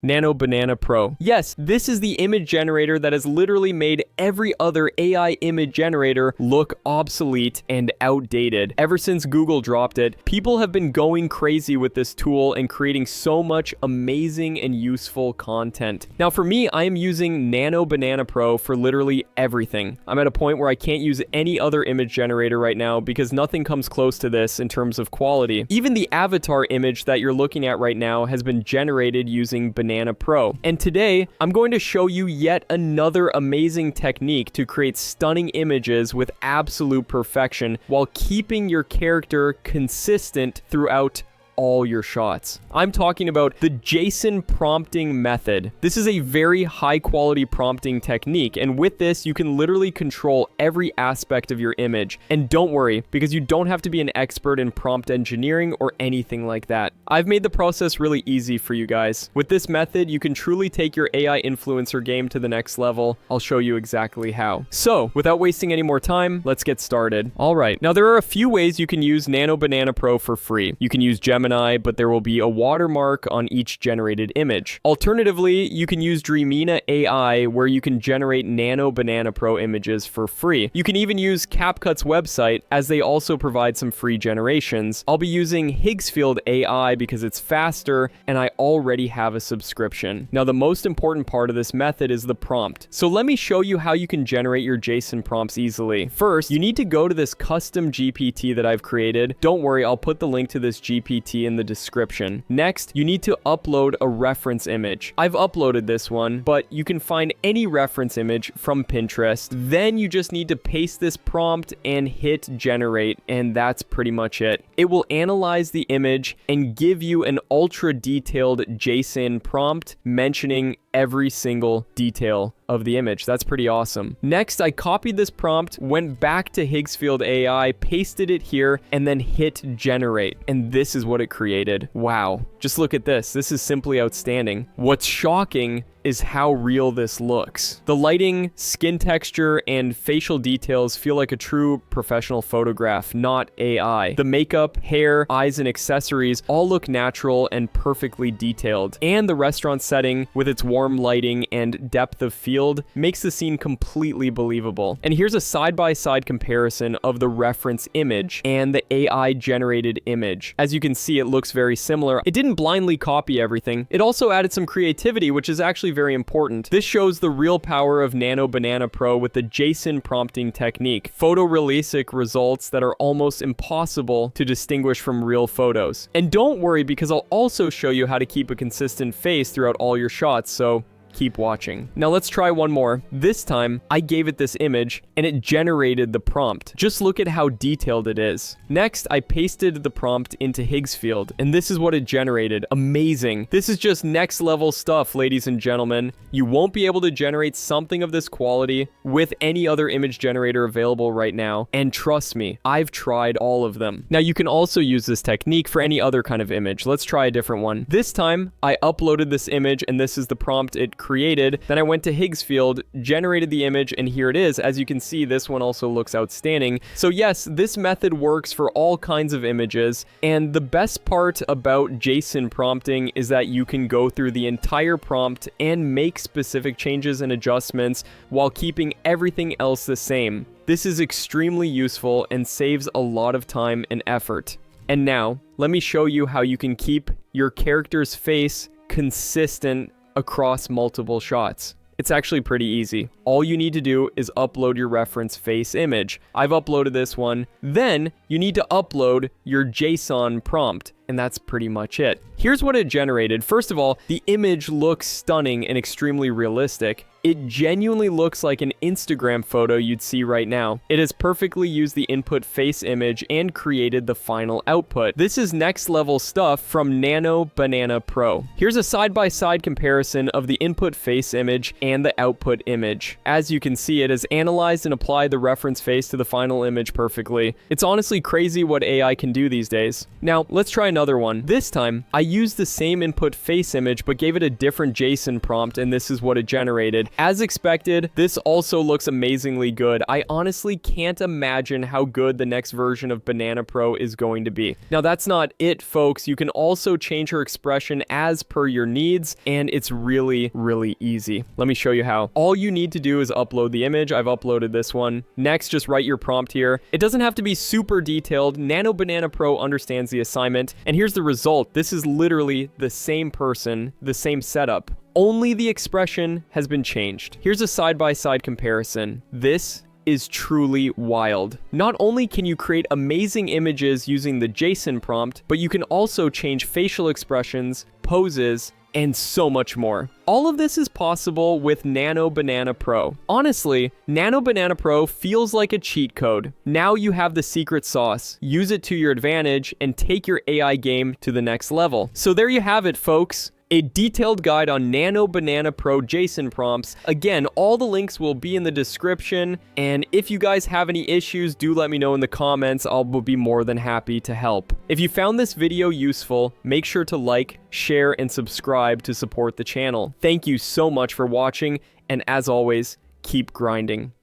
Nano Banana Pro. Yes, this is the image generator that has literally made every other AI image generator look obsolete and outdated. Ever since Google dropped it, people have been going crazy with this tool and creating so much amazing and useful content. Now for me, I am using Nano Banana Pro for literally everything. I'm at a point where I can't use any other image generator right now because nothing comes close to this in terms of quality. Even the avatar image that you're looking at right now has been generated using Banana Pro. And today, I'm going to show you yet another amazing technique to create stunning images with absolute perfection while keeping your character consistent throughout all your shots. I'm talking about the JSON prompting method. This is a very high quality prompting technique, and with this you can literally control every aspect of your image. And don't worry, because you don't have to be an expert in prompt engineering or anything like that. I've made the process really easy for you guys. With this method, you can truly take your AI influencer game to the next level. I'll show you exactly how. So, without wasting any more time, let's get started. Alright, now there are a few ways you can use Nano Banana Pro for free. You can use Gemini, but there will be a watermark on each generated image. Alternatively, you can use Dreamina AI, where you can generate Nano Banana Pro images for free. You can even use CapCut's website, as they also provide some free generations. I'll be using Higgsfield AI because it's faster, and I already have a subscription. Now, the most important part of this method is the prompt. So let me show you how you can generate your JSON prompts easily. First, you need to go to this custom GPT that I've created. Don't worry, I'll put the link to this GPT in the description. Next, you need to upload a reference image. I've uploaded this one, but you can find any reference image from Pinterest. Then you just need to paste this prompt and hit generate, and that's pretty much it. It will analyze the image and give you an ultra detailed JSON prompt mentioning every single detail of the image. That's pretty awesome. Next, I copied this prompt, went back to Higgsfield AI, pasted it here, and then hit generate. And this is what it created. Wow. Just look at this. This is simply outstanding. What's shocking is how real this looks. The lighting, skin texture, and facial details feel like a true professional photograph, not AI. The makeup, hair, eyes, and accessories all look natural and perfectly detailed. And the restaurant setting, with its warm lighting and depth of field, makes the scene completely believable. And here's a side-by-side comparison of the reference image and the AI-generated image. As you can see, it looks very similar. It didn't blindly copy everything. It also added some creativity, which is actually very important. This shows the real power of Nano Banana Pro with the JSON prompting technique. Photorealistic results that are almost impossible to distinguish from real photos. And don't worry, because I'll also show you how to keep a consistent face throughout all your shots, so keep watching. Now let's try one more. This time, I gave it this image and it generated the prompt. Just look at how detailed it is. Next, I pasted the prompt into Higgsfield, and this is what it generated. Amazing. This is just next level stuff, ladies and gentlemen. You won't be able to generate something of this quality with any other image generator available right now. And trust me, I've tried all of them. Now you can also use this technique for any other kind of image. Let's try a different one. This time, I uploaded this image and this is the prompt it created. Then I went to Higgsfield, generated the image, and here it is. As you can see, this one also looks outstanding. So yes, this method works for all kinds of images, and the best part about JSON prompting is that you can go through the entire prompt and make specific changes and adjustments while keeping everything else the same. This is extremely useful and saves a lot of time and effort. And now, let me show you how you can keep your character's face consistent across multiple shots. It's actually pretty easy. All you need to do is upload your reference face image. I've uploaded this one. Then you need to upload your JSON prompt, and that's pretty much it. Here's what it generated. First of all, the image looks stunning and extremely realistic. It genuinely looks like an Instagram photo you'd see right now. It has perfectly used the input face image and created the final output. This is next level stuff from Nano Banana Pro. Here's a side-by-side comparison of the input face image and the output image. As you can see, it has analyzed and applied the reference face to the final image perfectly. It's honestly crazy what AI can do these days. Now, let's try another one. This time, I used the same input face image but gave it a different JSON prompt, and this is what it generated. As expected, this also looks amazingly good. I honestly can't imagine how good the next version of Banana Pro is going to be. Now, that's not it, folks. You can also change her expression as per your needs, and it's really, really easy. Let me show you how. All you need to do is upload the image. I've uploaded this one. Next, just write your prompt here. It doesn't have to be super detailed. Nano Banana Pro understands the assignment, and here's the result. This is literally the same person, the same setup. Only the expression has been changed. Here's a side-by-side comparison. This is truly wild. Not only can you create amazing images using the JSON prompt, but you can also change facial expressions, poses, and so much more. All of this is possible with Nano Banana Pro. Honestly, Nano Banana Pro feels like a cheat code. Now you have the secret sauce. Use it to your advantage and take your AI game to the next level. So there you have it, folks. A detailed guide on Nano Banana Pro JSON prompts. Again, all the links will be in the description, and if you guys have any issues, do let me know in the comments. I'll be more than happy to help. If you found this video useful, make sure to like, share, and subscribe to support the channel. Thank you so much for watching, and as always, keep grinding.